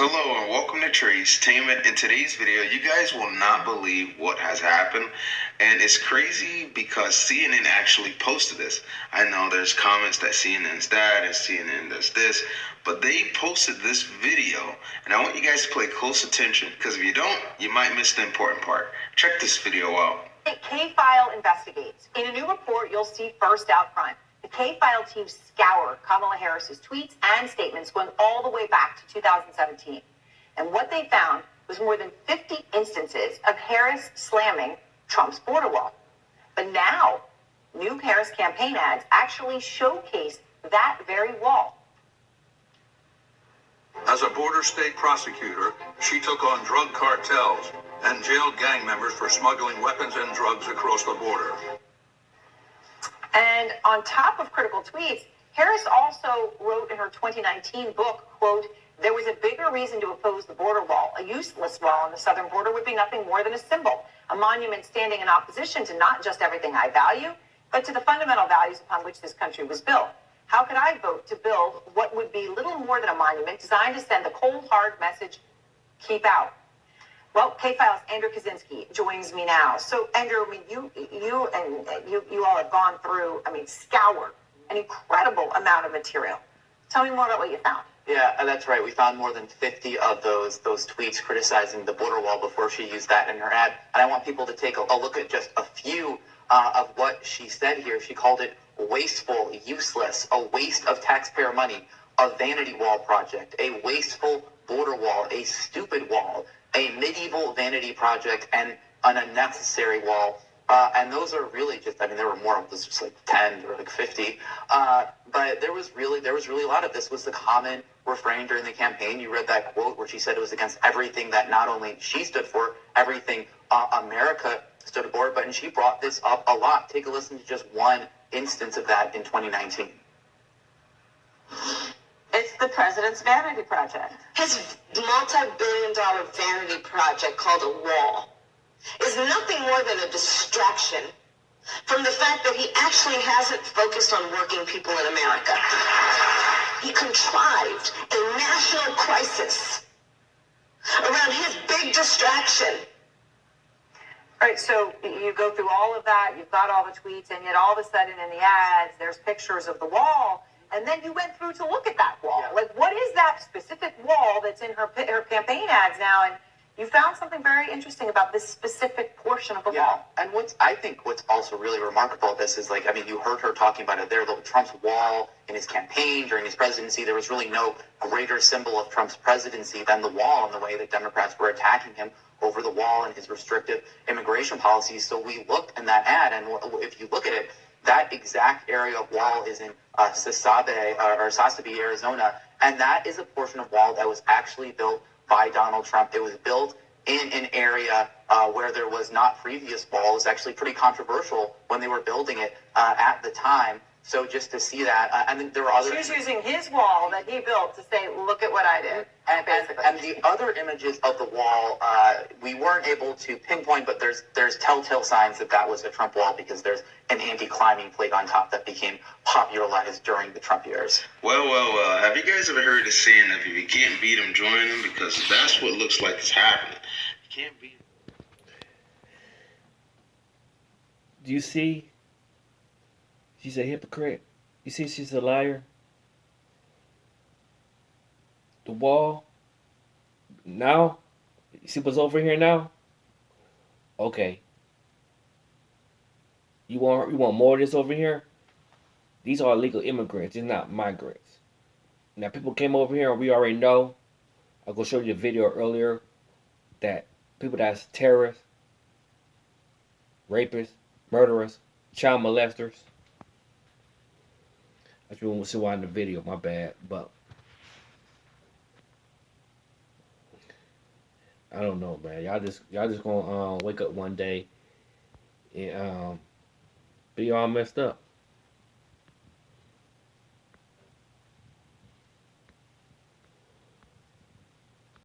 Hello and welcome to Trace Tainment. In today's video, you guys will not believe what has happened. And it's crazy because CNN actually posted this. I know there's comments that CNN's that and CNN does this, but they posted this video. And I want you guys to pay close attention because if you don't, you might miss the important part. Check this video out. K-File investigates. In a new report, you'll see first out front. The K-File team scoured Kamala Harris's tweets and statements going all the way back to 2017. And what they found was more than 50 instances of Harris slamming Trump's border wall. But now, new Harris campaign ads actually showcase that very wall. As a border state prosecutor, she took on drug cartels and jailed gang members for smuggling weapons and drugs across the border. And on top of critical tweets, Harris also wrote in her 2019 book, quote, "There was a bigger reason to oppose the border wall. A useless wall on the southern border would be nothing more than a symbol, a monument standing in opposition to not just everything I value, but to the fundamental values upon which this country was built. How could I vote to build what would be little more than a monument designed to send the cold, hard message, keep out?" Well, K-File's Andrew Kaczynski joins me now. So, Andrew, I mean, you all have gone through, scoured an incredible amount of material. Tell me more about what you found. Yeah, that's right. We found more than 50 of those tweets criticizing the border wall before she used that in her ad. And I want people to take a look at just a few of what she said here. She called it wasteful, useless, a waste of taxpayer money, a vanity wall project, a wasteful border wall, a stupid wall, a medieval vanity project, and an unnecessary wall. And those are really just, there were more of this, just like 10 or like 50. But there was really a lot of this was the common refrain during the campaign. You read that quote where she said it was against everything that not only she stood for, everything America stood for, and she brought this up a lot. Take a listen to just one instance of that in 2019. It's the president's vanity project. His multi-billion-dollar vanity project called a wall is nothing more than a distraction from the fact that he actually hasn't focused on working people in America. He contrived a national crisis around his big distraction. All right, so you go through all of that, you've got all the tweets, and yet all of a sudden in the ads, there's pictures of the wall. And then you went through to look at that wall. Yeah. Like, what is that specific wall that's in her campaign ads now? And you found something very interesting about this specific portion of the wall. And I think what's also really remarkable about this is, you heard her talking about it there, Trump's wall in his campaign, during his presidency. There was really no greater symbol of Trump's presidency than the wall, and the way that Democrats were attacking him over the wall and his restrictive immigration policies. So we looked in that ad, and if you look at it, that exact area of wall is in Sasabe, Arizona, and that is a portion of wall that was actually built by Donald Trump. It was built in an area where there was not previous wall. It was actually pretty controversial when they were building it at the time. So just to see that, and then there were other... She's using his wall that he built to say, look at what I did. And the other images of the wall, we weren't able to pinpoint, but there's telltale signs that was a Trump wall, because there's an anti-climbing plate on top that became popularized during the Trump years. Well, have you guys ever heard the saying that if you can't beat them, join them? Because that's what looks like is happening. You can't beat them. Do you see? She's a hypocrite. You see she's a liar? The wall. Now? You see what's over here now? Okay. You want more of this over here? These are illegal immigrants. They're not migrants. Now, people came over here, and we already know. I'll go show you a video earlier that people that's terrorists, rapists, murderers, child molesters. That's what we'll see why in the video. My bad, but I don't know, man. Y'all just gonna wake up one day and be all messed up.